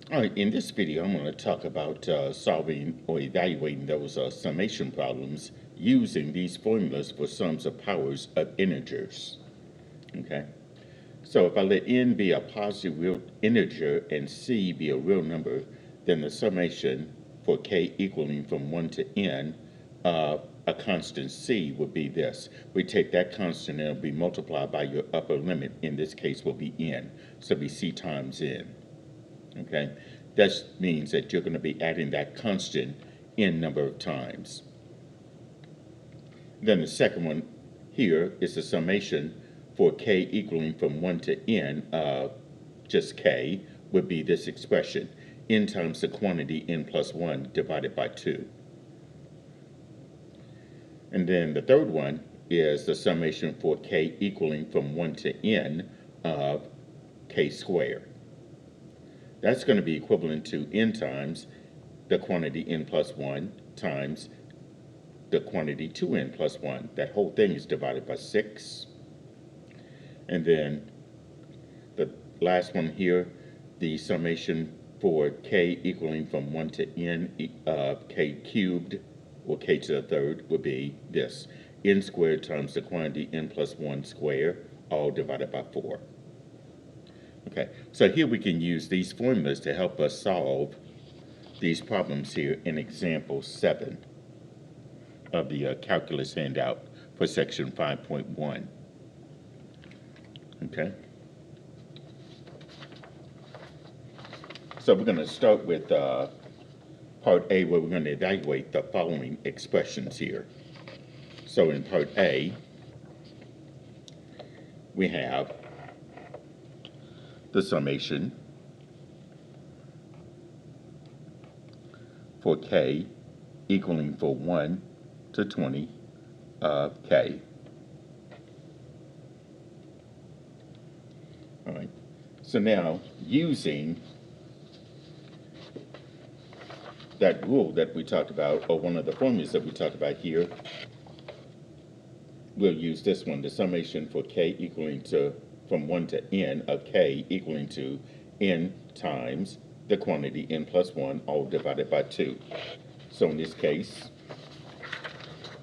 All right, in this video, I'm going to talk about solving or evaluating those summation problems using these formulas for sums of powers of integers. Okay, so if I let n be a positive real integer and c be a real number, then the summation for k equaling from 1 to n, a constant c would be this. We take that constant and it'll be multiplied by your upper limit. In this case, will be n, so it'll be c times n. Okay, that means that you're going to be adding that constant n number of times. Then the second one here is the summation for k equaling from 1 to n, just k, would be this expression, n times the quantity n plus 1 divided by 2. And then the third one is the summation for k equaling from 1 to n of k squared. That's going to be equivalent to n times the quantity n plus 1 times the quantity 2n plus 1. That whole thing is divided by 6. And then the last one here, the summation for k equaling from 1 to n of k cubed, or k to the third, would be this. N squared times the quantity n plus 1 squared, all divided by 4. Okay, so here we can use these formulas to help us solve these problems here in example 7 of the calculus handout for section 5.1. Okay, so we're going to start with part A, where we're going to evaluate the following expressions here. So in part A, we have the summation for k equaling from 1 to 20 of k. All right, so now using that rule that we talked about, or one of the formulas that we talked about here, we'll use this one, the summation for k equaling to from 1 to n of k equaling to n times the quantity n plus 1, all divided by 2. So in this case,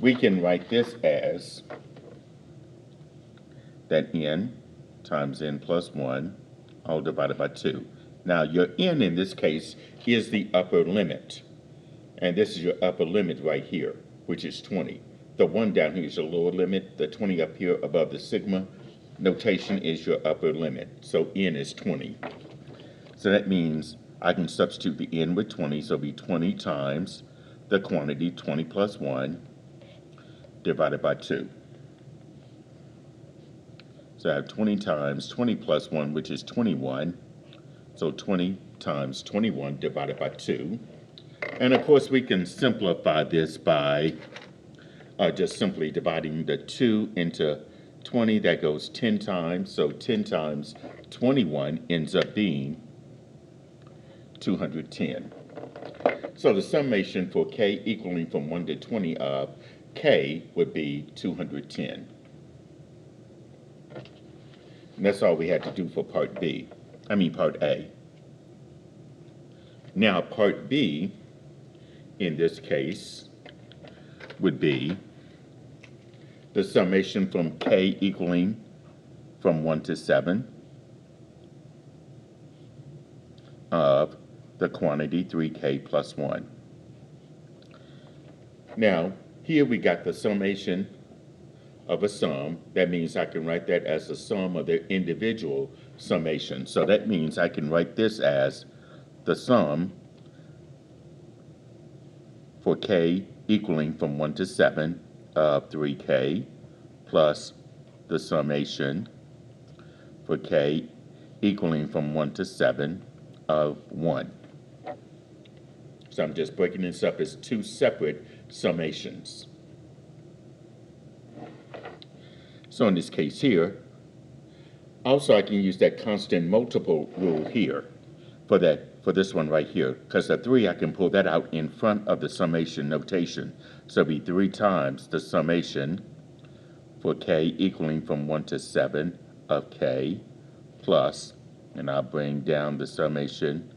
we can write this as that n times n plus 1, all divided by 2. Now your n in this case is the upper limit. And this is your upper limit right here, which is 20. The 1 down here is your lower limit. The 20 up here above the sigma notation is your upper limit. So n is 20. So that means I can substitute the n with 20. So it'll be 20 times the quantity 20 plus 1 divided by 2. So I have 20 times 20 plus 1, which is 21. So 20 times 21 divided by 2. And of course, we can simplify this by just simply dividing the 2 into 20. That goes 10 times. So 10 times 21 ends up being 210. So the summation for k equaling from 1 to 20 of k would be 210. And that's all we had to do for part A. Now part B, in this case, would be the summation from k equaling from 1 to 7 of the quantity 3k plus 1. Now, here we got the summation of a sum. That means I can write that as the sum of their individual summations. So that means I can write this as the sum for k equaling from 1 to 7 of 3k plus the summation for k equaling from 1 to 7 of 1. So I'm just breaking this up as two separate summations. So in this case here, also I can use that constant multiple rule here for this one right here, because the 3, I can pull that out in front of the summation notation. So it'll be 3 times the summation for k equaling from 1 to 7 of k plus, and I'll bring down the summation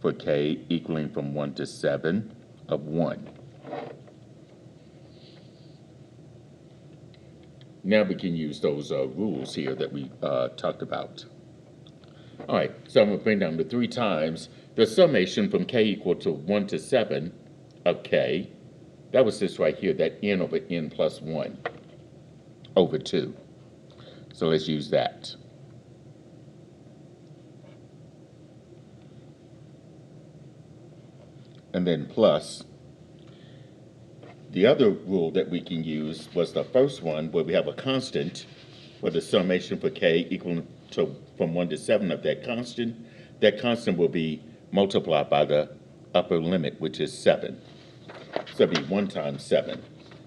for k equaling from 1 to 7 of 1. Now we can use those rules here that we talked about. All right, so I'm going to bring down the 3 times the summation from k equal to 1 to 7 of k. That was this right here, that n over n plus 1 over 2. So let's use that. And then plus, the other rule that we can use was the first one, where we have a constant for the summation for k equal to from 1 to 7 of that constant. That constant will be multiplied by the upper limit, which is 7. So it'll be 1 times 7.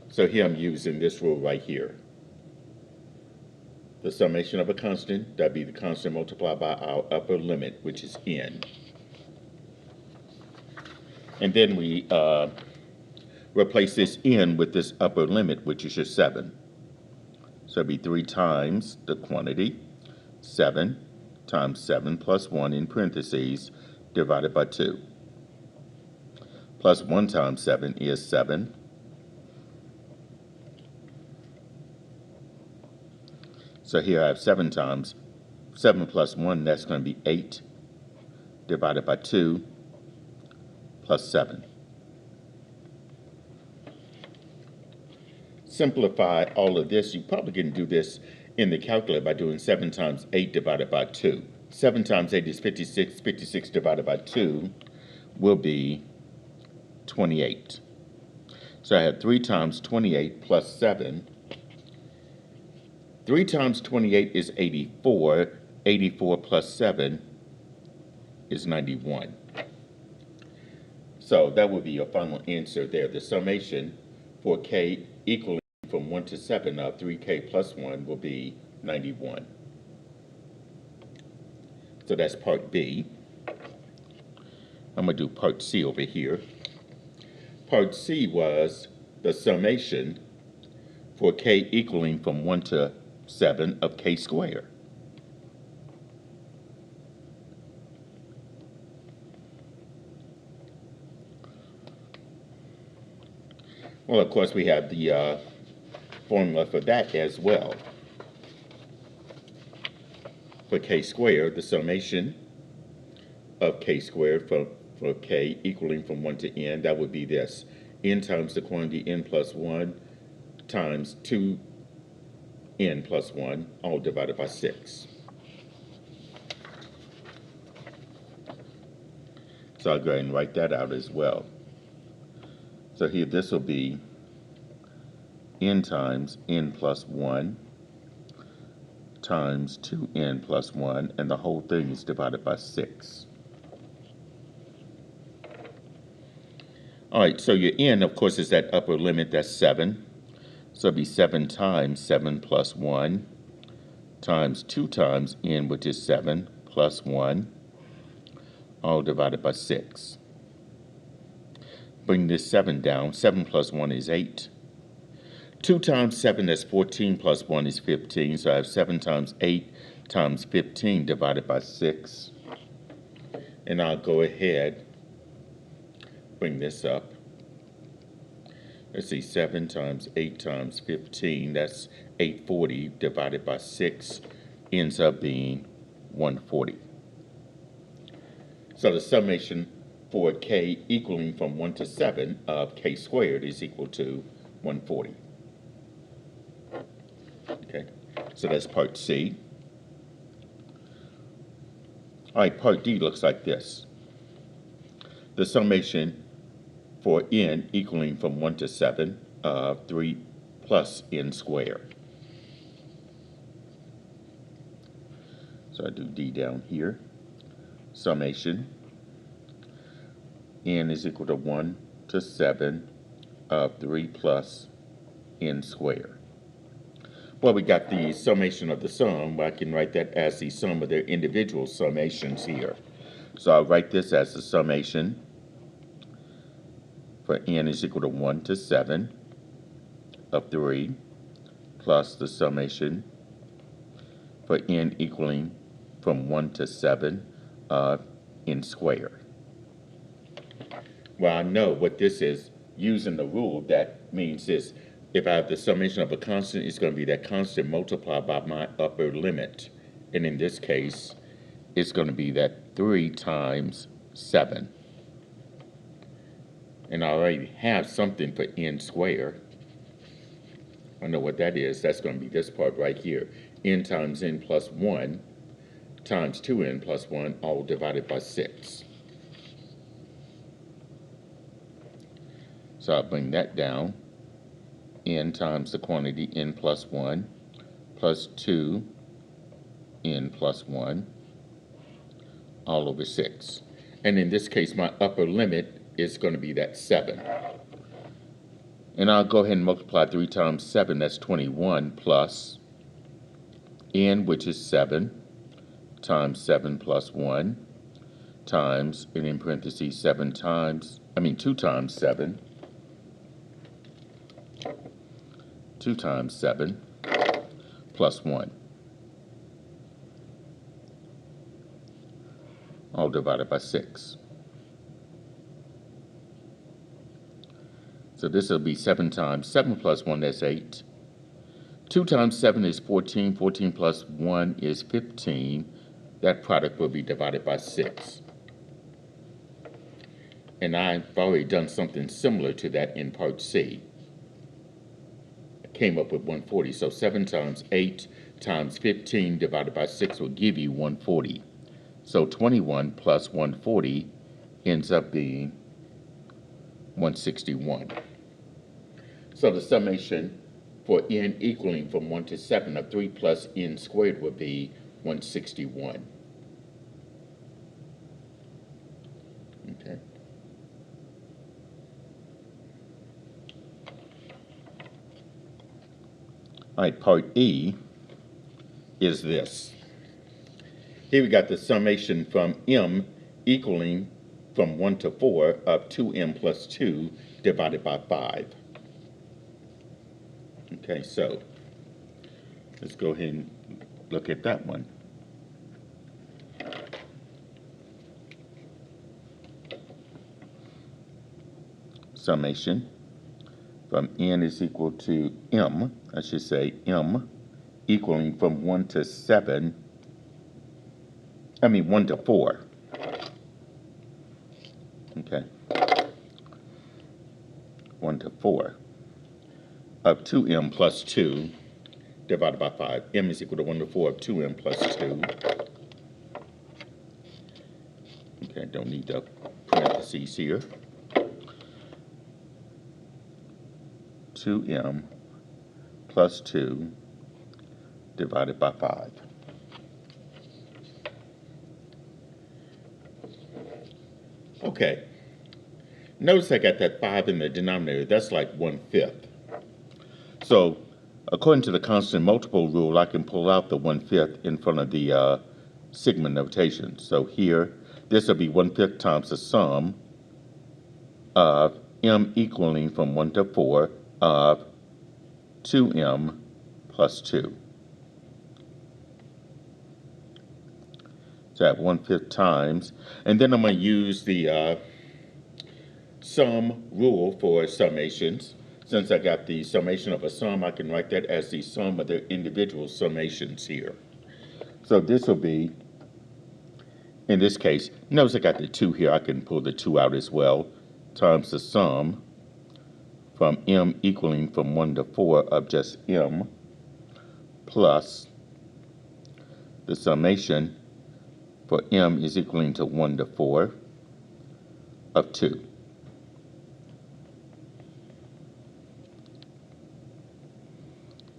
So here I'm using this rule right here. The summation of a constant, that'd be the constant multiplied by our upper limit, which is n. And then we replace this n with this upper limit, which is your 7. So it'd be 3 times the quantity, 7 times 7 plus 1 in parentheses, divided by 2. Plus 1 times 7 is 7. So here I have 7 times 7 plus 1, that's going to be 8, divided by 2, plus 7. Simplify all of this. You probably can do this in the calculator by doing 7 times 8 divided by 2. 7 times 8 is 56. 56 divided by 2 will be 28. So I have 3 times 28 plus 7. 3 times 28 is 84. 84 plus 7 is 91. So that would be your final answer there. The summation for k equaling from 1 to 7 of 3k plus 1 will be 91. So that's part B. I'm going to do part C over here. Part C was the summation for k equaling from 1 to 7 of k squared. Well, of course, we have the formula for that as well. For k squared, the summation of k squared for k equaling from 1 to n, that would be this. N times the quantity n plus 1 times 2n plus 1, all divided by 6. So I'll go ahead and write that out as well. So here this will be n times n plus 1 times 2n plus 1, and the whole thing is divided by 6. All right, so your n, of course, is that upper limit, that's 7. So it'll be 7 times 7 plus 1 times 2 times n, which is 7, plus 1, all divided by 6. Bring this 7 down. 7 plus 1 is 8. 2 times 7, that's 14, plus 1 is 15. So I have 7 times 8 times 15 divided by 6. And I'll go ahead, bring this up. Let's see, 7 times 8 times 15, that's 840 divided by 6 ends up being 140. So the summation for k equaling from 1 to 7 of k squared is equal to 140. Okay, so that's part C. All right, part D looks like this. The summation for n equaling from 1 to 7 of 3 plus n squared. So I do D down here. Summation n is equal to 1 to 7 of 3 plus n squared. Well, we got the summation of the sum. I can write that as the sum of their individual summations here. So I'll write this as the summation for n is equal to 1 to 7 of 3 plus the summation for n equaling from 1 to 7 of n squared. Well, I know what this is. Using the rule, that means this. If I have the summation of a constant, it's going to be that constant multiplied by my upper limit. And in this case, it's going to be that 3 times 7. And I already have something for n squared. I know what that is. That's going to be this part right here. N times n plus 1 times 2n plus 1, all divided by 6. So I'll bring that down. N times the quantity n plus 1 plus 2 n plus 1 all over 6. And in this case, my upper limit is going to be that 7. And I'll go ahead and multiply 3 times 7. That's 21 plus n, which is 7, times 7 plus 1 times, and in parentheses, 2 times 7. 2 times 7 plus 1, all divided by 6. So this will be 7 times 7 plus 1, that's 8. 2 times 7 is 14. 14 plus 1 is 15. That product will be divided by 6. And I've already done something similar to that in part C. Came up with 140. So 7 times 8 times 15 divided by 6 will give you 140. So 21 plus 140 ends up being 161. So the summation for n equaling from 1 to 7 of 3 plus n squared would be 161. Okay. All right, part E is this. Here we got the summation from m equaling from 1 to 4 of 2m plus 2 divided by 5. Okay, so let's go ahead and look at that one. Summation from n is equal to m, I should say m, equaling from 1 to 4. Okay. 1 to 4 of 2m plus 2 divided by 5. M is equal to 1 to 4 of 2m plus 2. Okay, don't need the parentheses here. 2m plus 2 divided by 5. Okay. Notice I got that 5 in the denominator. That's like 1/5. So, according to the constant multiple rule, I can pull out the 1/5 in front of the sigma notation. So here, this will be 1/5 times the sum of m equaling from 1 to 4 of 2m plus 2. So I have 1/5 times, and then I'm going to use the sum rule for summations. Since I got the summation of a sum, I can write that as the sum of the individual summations here. So this will be, in this case, notice I got the 2 here. I can pull the 2 out as well, times the sum from m equaling from 1 to 4 of just m plus the summation for m is equaling to 1 to 4 of 2.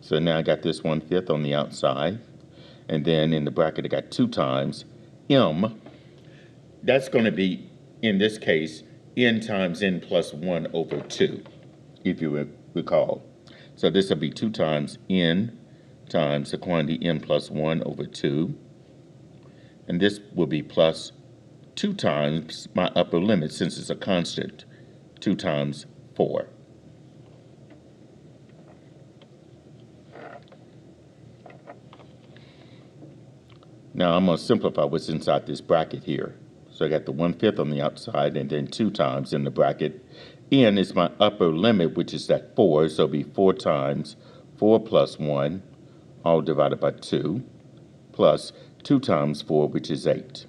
So now I got this 1/5 on the outside, and then in the bracket I got 2 times m. That's going to be, in this case, n times n plus 1 over 2, if you recall. So this will be 2 times n times the quantity n plus 1 over 2. And this will be plus 2 times my upper limit, since it's a constant, 2 times 4. Now I'm going to simplify what's inside this bracket here. So I got the 1/5 on the outside and then 2 times in the bracket. N is my upper limit, which is that 4, so it'll be 4 times 4 plus 1, all divided by 2, plus 2 times 4, which is 8.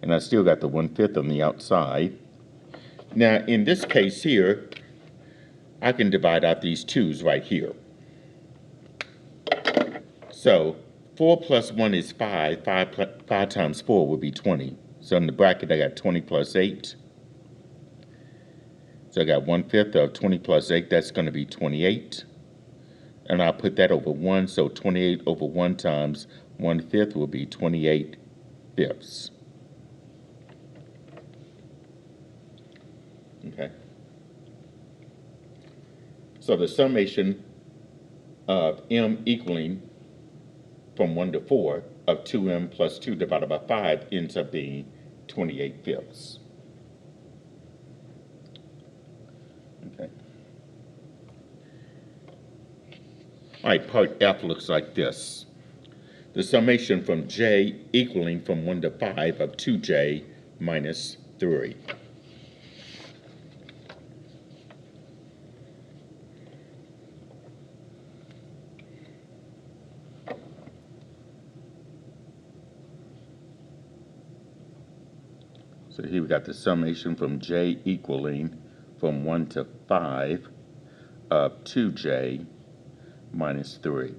And I still got the 1/5 on the outside. Now, in this case here, I can divide out these 2's right here. So 4 plus 1 is 5. 5 times 4 would be 20. So in the bracket, I got 20 plus 8. So I got 1/5 of 20 plus 8. That's going to be 28. And I'll put that over 1. So 28 over 1 times 1/5 will be 28 fifths. Okay. So the summation of m equaling from 1 to 4 of 2m plus 2 divided by 5 ends up being 28 fifths. Okay. All right, part F looks like this. The summation from j equaling from 1 to 5 of 2j minus 3. So here we got the summation from j equaling from 1 to 5 of 2j minus 3.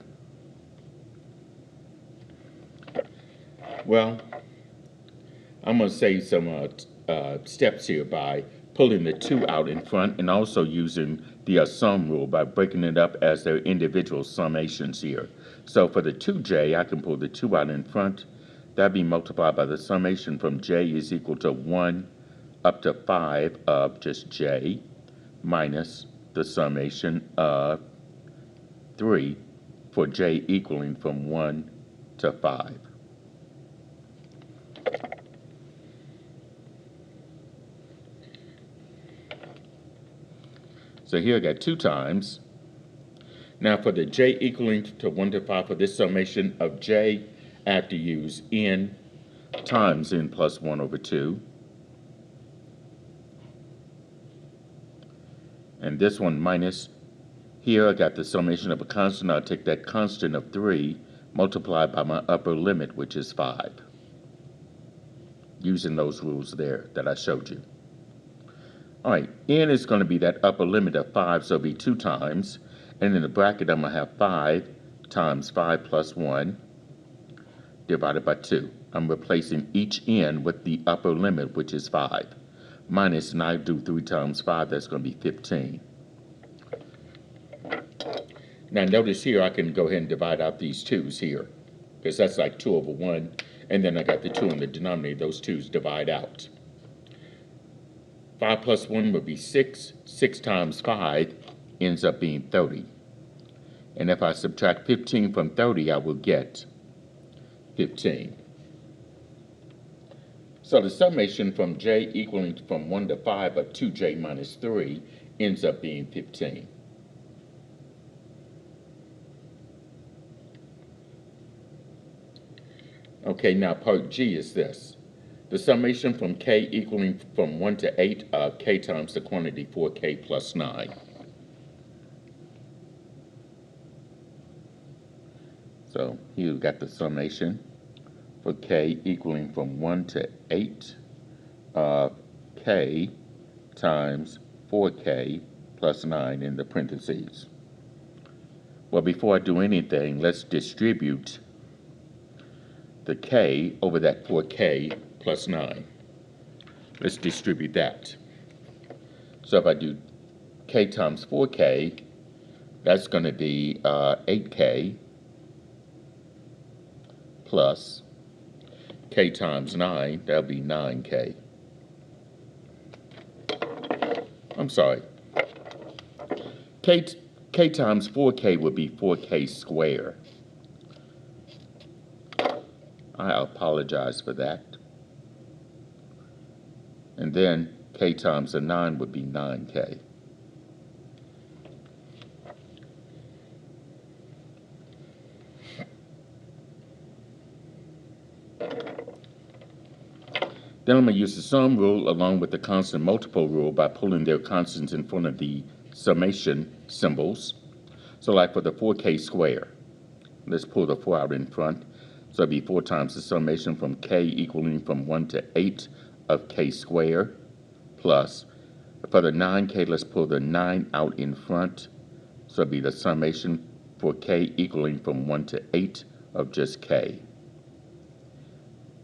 Well, I'm going to save some steps here by pulling the 2 out in front and also using the sum rule by breaking it up as their individual summations here. So for the 2j, I can pull the 2 out in front. That'd be multiplied by the summation from j is equal to 1 up to 5 of just j minus the summation of 3 for j equaling from 1 to 5. So here I got 2 times. Now for the j equaling to 1 to 5 for this summation of j, I have to use n times n plus 1 over 2. And this one minus, here I got the summation of a constant. I'll take that constant of 3 multiplied by my upper limit, which is 5. Using those rules there that I showed you. All right, n is going to be that upper limit of 5, so it'll be 2 times. And in the bracket, I'm going to have 5 times 5 plus 1 divided by 2. I'm replacing each n with the upper limit, which is 5. Minus, and I do 3 times 5, that's going to be 15. Now notice here, I can go ahead and divide out these 2's here, because that's like 2 over 1, and then I got the 2 in the denominator. Those 2's divide out. 5 plus 1 would be 6. 6 times 5 ends up being 30. And if I subtract 15 from 30, I will get 15. So the summation from j equaling from 1 to 5 of 2j minus 3 ends up being 15. Okay, now part G is this. The summation from k equaling from 1 to 8 of k times the quantity 4k plus 9. So here we've got the summation for k equaling from 1 to 8 of k times 4k plus 9 in the parentheses. Well, before I do anything, let's distribute the k over that 4k plus 9. Let's distribute that. So if I do k times 4k, that's going to be 8k plus k times 9, that'll be 9k. I'm sorry. K times 4k would be 4k squared. I apologize for that. And then k times a 9 would be 9k. Then I'm going to use the sum rule along with the constant multiple rule by pulling their constants in front of the summation symbols. So like for the 4k squared, let's pull the 4 out in front. So it'd be 4 times the summation from k equaling from 1 to 8 of k squared, plus for the 9k, let's pull the 9 out in front. So it'd be the summation for k equaling from 1 to 8 of just k.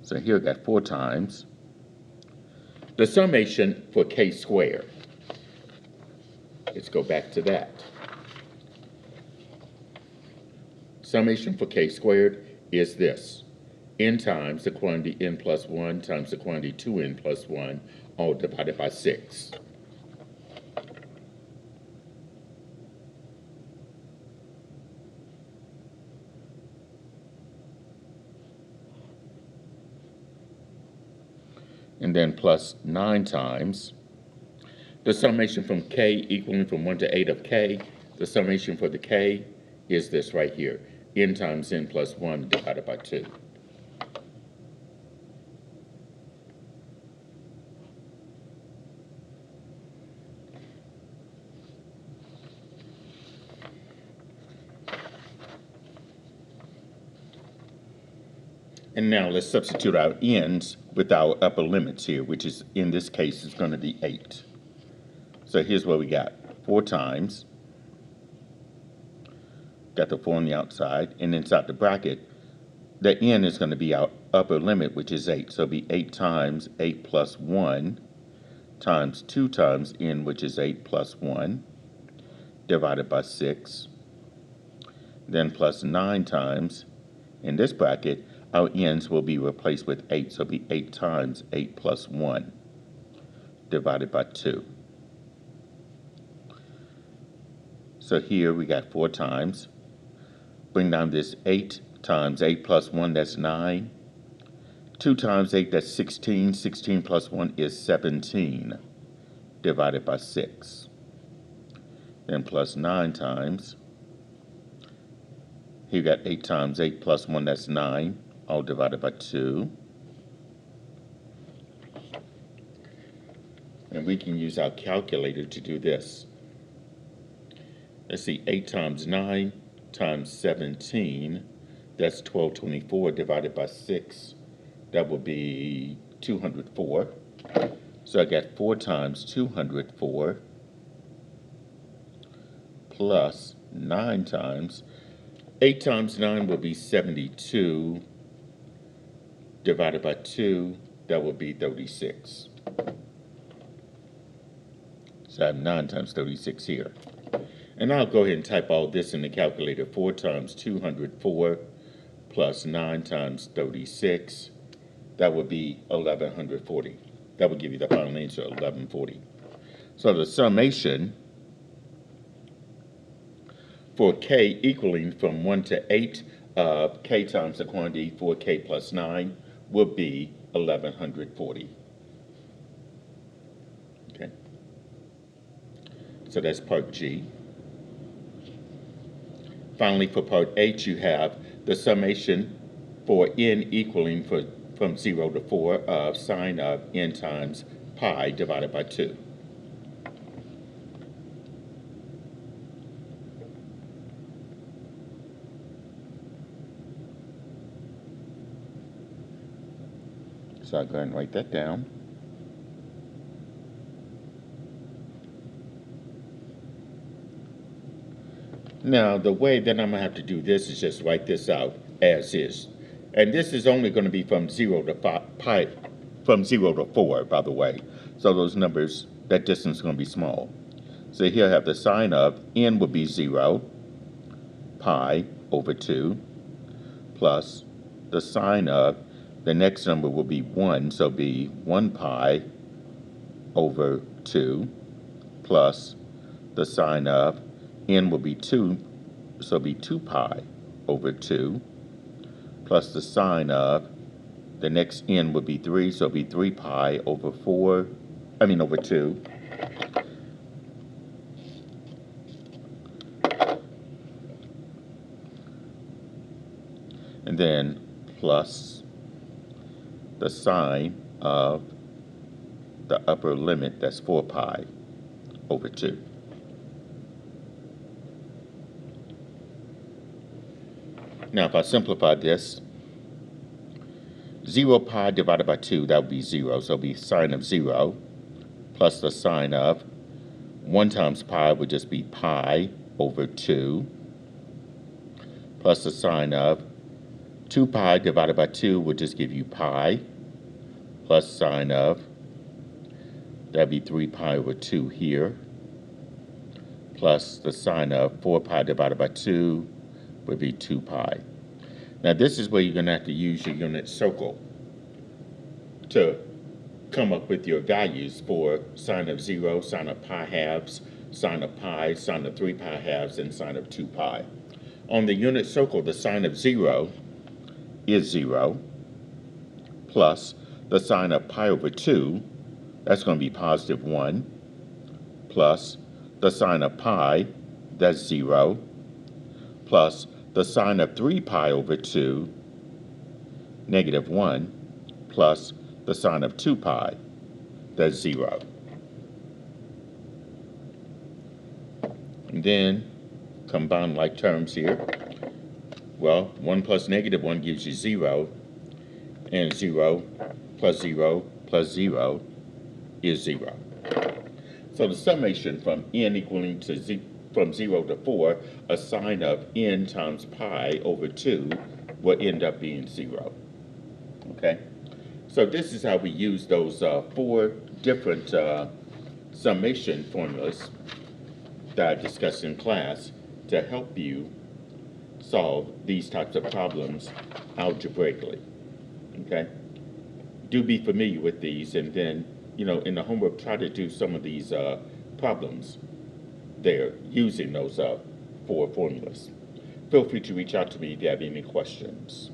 So here I got 4 times the summation for k squared. Let's go back to that. Summation for k squared is this: n times the quantity n plus 1 times the quantity 2n plus 1, all divided by 6. And then plus 9 times the summation from k equaling from 1 to 8 of k. The summation for the k is this right here: n times n plus 1 divided by 2. And now let's substitute our n's with our upper limits here, which is, in this case, is going to be 8. So here's what we got: 4 times, got the 4 on the outside, and inside the bracket, the n is going to be our upper limit, which is 8. So it'll be 8 times 8 plus 1 times 2 times n, which is 8 plus 1, divided by 6. Then plus 9 times, in this bracket, our n's will be replaced with 8, so it'll be 8 times 8 plus 1, divided by 2. So here we got 4 times. Bring down this 8 times 8 plus 1, that's 9. 2 times 8, that's 16. 16 plus 1 is 17, divided by 6. Then plus 9 times. Here you got 8 times 8 plus 1, that's 9, all divided by 2. And we can use our calculator to do this. Let's see, 8 times 9 times 17, that's 1224, divided by 6. That will be 204. So I got 4 times 204 plus 9 times. 8 times 9 will be 72, divided by 2, that will be 36. So I have 9 times 36 here. And I'll go ahead and type all this in the calculator. 4 times 204 plus 9 times 36, that would be 1140. That would give you the final answer, 1140. So the summation for k equaling from 1 to 8 of k times the quantity 4k plus 9 will be 1140. Okay. So that's part G. Finally, for part H, you have the summation for n equaling from 0 to 4 of sine of n times pi divided by 2. So I'll go ahead and write that down. Now, the way that I'm going to have to do this is just write this out as is. And this is only going to be from 0 to pi, from 0 to 4, by the way. So those numbers, that distance is going to be small. So here I have the sine of n would be 0, pi over 2, plus the sine of, the next number will be 1, so it'll be 1 pi over 2, plus the sine of n will be 2, so it'll be 2 pi over 2, plus the sine of, the next n would be 3, so it'll be 3 pi over 2. And then plus the sine of the upper limit, that's 4 pi over 2. Now, if I simplify this, 0 pi divided by 2, that would be 0. So it would be sine of 0 plus the sine of 1 times pi would just be pi over 2 plus the sine of 2 pi divided by 2 would just give you pi plus sine of, that would be 3 pi over 2 here, plus the sine of 4 pi divided by 2 would be 2 pi. Now this is where you're going to have to use your unit circle to come up with your values for sine of 0, sine of pi halves, sine of pi, sine of 3 pi halves, and sine of 2 pi. On the unit circle, the sine of 0 is 0, plus the sine of pi over 2, that's going to be positive 1, plus the sine of pi, that's 0, plus the sine of 3 pi over 2, negative 1, plus the sine of 2 pi, that's 0. And then combine like terms here. Well, 1 plus negative 1 gives you 0, and 0 plus 0 plus 0 is 0. So the summation from n equaling to from 0 to 4, a sine of n times pi over 2 will end up being 0. Okay? So this is how we use those 4 different summation formulas that I discussed in class to help you solve these types of problems algebraically. Okay? Do be familiar with these, and then, in the homework, try to do some of these problems there using those 4 formulas. Feel free to reach out to me if you have any questions.